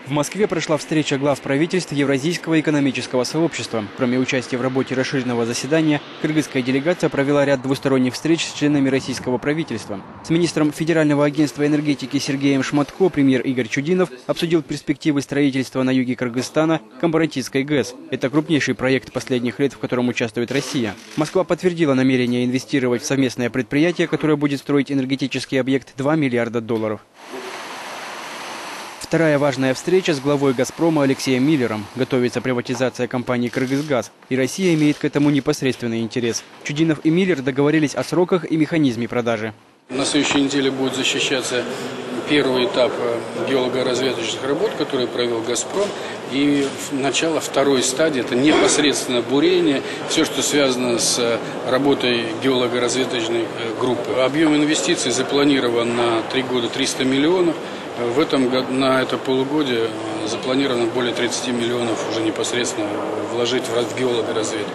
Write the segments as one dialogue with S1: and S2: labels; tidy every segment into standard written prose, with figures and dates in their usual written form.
S1: В Москве прошла встреча глав правительств Евразийского экономического сообщества. Кроме участия в работе расширенного заседания, кыргызская делегация провела ряд двусторонних встреч с членами российского правительства. С министром Федерального агентства энергетики Сергеем Шматко премьер Игорь Чудинов обсудил перспективы строительства на юге Кыргызстана Камбаратинской ГЭС. Это крупнейший проект последних лет, в котором участвует Россия. Москва подтвердила намерение инвестировать в совместное предприятие, которое будет строить энергетический объект $2 миллиарда. Вторая важная встреча с главой «Газпрома» Алексеем Миллером. Готовится приватизация компании «Кыргызгаз», и Россия имеет к этому непосредственный интерес. Чудинов и Миллер договорились о сроках и механизме продажи.
S2: На следующей неделе будет защищаться первый этап геолого-разведывательных работ, который провел «Газпром», и начало второй стадии – это непосредственно бурение, все, что связано с работой геолого-разведывательной группы. Объем инвестиций запланирован на 3 года 300 миллионов. В этом году, на это полугодие запланировано более 30 миллионов уже непосредственно вложить в геологоразведку.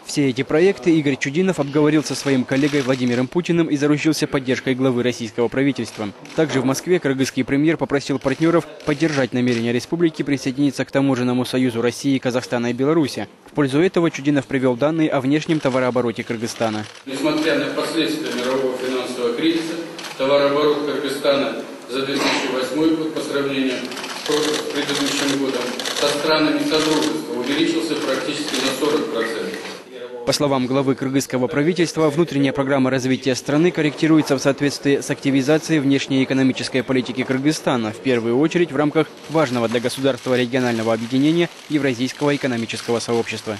S1: Все эти проекты Игорь Чудинов обговорил со своим коллегой Владимиром Путиным и заручился поддержкой главы российского правительства. Также в Москве кыргызский премьер попросил партнеров поддержать намерение республики присоединиться к таможенному союзу России, Казахстана и Беларуси. В пользу этого Чудинов привел данные о внешнем товарообороте Кыргызстана.
S2: Несмотря на последствия мирового финансового кризиса, товарооборот Кыргызстана за 2008 год по сравнению с предыдущим годом со странами Содружества увеличился практически на 40%.
S1: По словам главы кыргызского правительства, внутренняя программа развития страны корректируется в соответствии с активизацией внешней экономической политики Кыргызстана, в первую очередь в рамках важного для государства регионального объединения Евразийского экономического сообщества.